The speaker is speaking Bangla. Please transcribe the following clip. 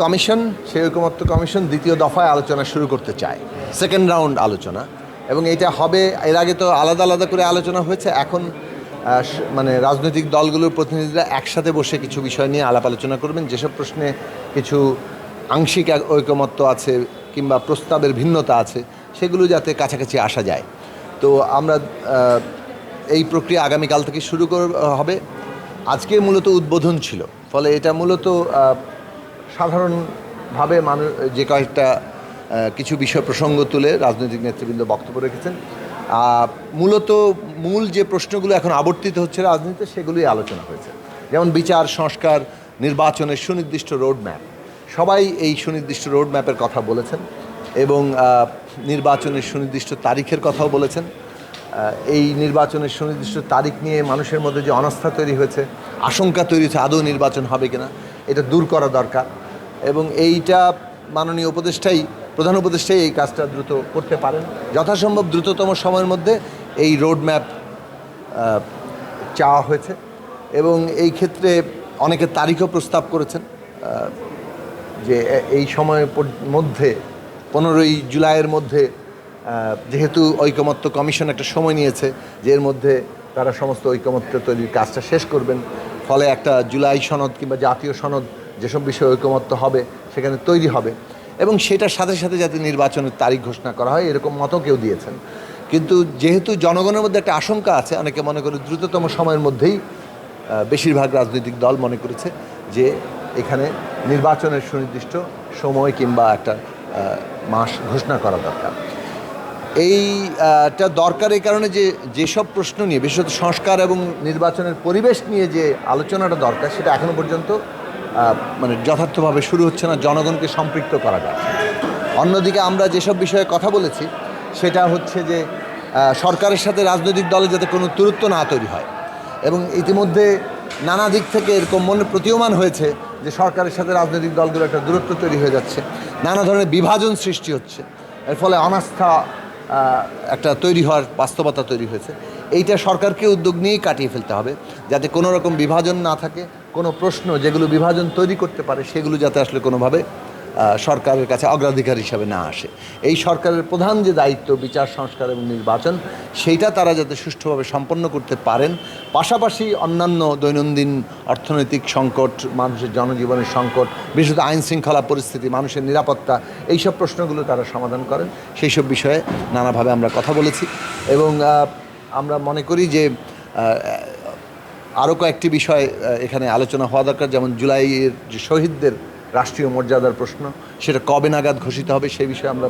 কমিশন সেই ঐকমত্য কমিশন দ্বিতীয় দফায় আলোচনা শুরু করতে চায়, সেকেন্ড রাউন্ড আলোচনা। এবং এটা হবে, এর আগে তো আলাদা আলাদা করে আলোচনা হয়েছে, এখন মানে রাজনৈতিক দলগুলোর প্রতিনিধিরা একসাথে বসে কিছু বিষয় নিয়ে আলাপ আলোচনা করবেন। যেসব প্রশ্নে কিছু আংশিক ঐকমত্য আছে কিংবা প্রস্তাবের ভিন্নতা আছে সেগুলো যাতে কাছাকাছি আসা যায়। তো আমরা এই প্রক্রিয়া আগামীকাল থেকে শুরু হবে। আজকে মূলত উদ্বোধন ছিল, ফলে এটা মূলত সাধারণভাবে মানুষ যে কয়েকটা কিছু বিষয় প্রসঙ্গ তুলে রাজনৈতিক নেতৃবৃন্দ বক্তব্য রেখেছেন। মূলত মূল যে প্রশ্নগুলো এখন আবর্তিত হচ্ছে রাজনীতিতে সেগুলোই আলোচনা হয়েছে, যেমন বিচার, সংস্কার, নির্বাচনের সুনির্দিষ্ট রোডম্যাপ। সবাই এই সুনির্দিষ্ট রোডম্যাপের কথা বলেছেন এবং নির্বাচনের সুনির্দিষ্ট তারিখের কথাও বলেছেন। এই নির্বাচনের সুনির্দিষ্ট তারিখ নিয়ে মানুষের মধ্যে যে অনাস্থা তৈরি হয়েছে, আশঙ্কা তৈরি হয়েছে আদৌ নির্বাচন হবে কিনা, এটা দূর করা দরকার। এবং এইটা মাননীয় প্রধান উপদেষ্টাই এই কাজটা দ্রুত করতে পারেন। যথাসম্ভব দ্রুততম সময়ের মধ্যে এই রোডম্যাপ চাওয়া হয়েছে এবং এই ক্ষেত্রে অনেকে তারিখও প্রস্তাব করেছেন যে এই সময়ের মধ্যে 15ই জুলাইয়ের মধ্যে, যেহেতু ঐকমত্য কমিশন একটা সময় নিয়েছে যে এর মধ্যে তারা সমস্ত ঐকমত্য তৈরির কাজটা শেষ করবেন, ফলে একটা জুলাই সনদ কিংবা জাতীয় সনদ যেসব বিষয়ে ঐকমত্য হবে সেখানে তৈরি হবে এবং সেটার সাথে সাথে যাতে নির্বাচনের তারিখ ঘোষণা করা হয় এরকম মতও কেউ দিয়েছেন। কিন্তু যেহেতু জনগণের মধ্যে একটা আশঙ্কা আছে, অনেকে মনে করে দ্রুততম সময়ের মধ্যেই, বেশিরভাগ রাজনৈতিক দল মনে করেছে যে এখানে নির্বাচনের সুনির্দিষ্ট সময় কিংবা একটা মাস ঘোষণা করা দরকার। এইটা দরকার এই কারণে যে যেসব প্রশ্ন নিয়ে, বিশেষত সংস্কার এবং নির্বাচনের পরিবেশ নিয়ে যে আলোচনাটা দরকার সেটা এখনও পর্যন্ত মানে যথার্থভাবে শুরু হচ্ছে না, জনগণকে সম্পৃক্ত করা যাচ্ছে। অন্যদিকে আমরা যেসব বিষয়ে কথা বলেছি সেটা হচ্ছে যে সরকারের সাথে রাজনৈতিক দলের যাতে কোনো দূরত্ব না তৈরি হয় এবং ইতিমধ্যে নানা দিক থেকে এরকম মনে প্রতীয়মান হয়েছে যে সরকারের সাথে রাজনৈতিক দলগুলো একটা দূরত্ব তৈরি হয়ে যাচ্ছে, নানা ধরনের বিভাজন সৃষ্টি হচ্ছে, এর ফলে অনাস্থা একটা তৈরি হওয়ার বাস্তবতা তৈরি হয়েছে। এইটা সরকারকে উদ্যোগ নিয়েই কাটিয়ে ফেলতে হবে যাতে কোনো রকম বিভাজন না থাকে, কোনো প্রশ্ন যেগুলো বিভাজন তৈরি করতে পারে সেগুলো যাতে আসলে কোনোভাবে সরকারের কাছে অগ্রাধিকার হিসাবে না আসে। এই সরকারের প্রধান যে দায়িত্ব বিচার, সংস্কার এবং নির্বাচন, সেইটা তারা যাতে সুষ্ঠুভাবে সম্পন্ন করতে পারেন, পাশাপাশি অন্যান্য দৈনন্দিন অর্থনৈতিক সংকট, মানুষের জনজীবনের সংকট, বিশেষত আইন শৃঙ্খলা পরিস্থিতি, মানুষের নিরাপত্তা, এইসব প্রশ্নগুলো তারা সমাধান করেন, সেই সব বিষয়ে নানাভাবে আমরা কথা বলেছি। এবং আমরা মনে করি যে আরও কয়েকটি বিষয় এখানে আলোচনা হওয়া দরকার, যেমন জুলাইয়ের যে শহীদদের রাষ্ট্রীয় মর্যাদার প্রশ্ন, সেটা কবে নাগাদ ঘোষিত হবে সেই বিষয়ে আমরা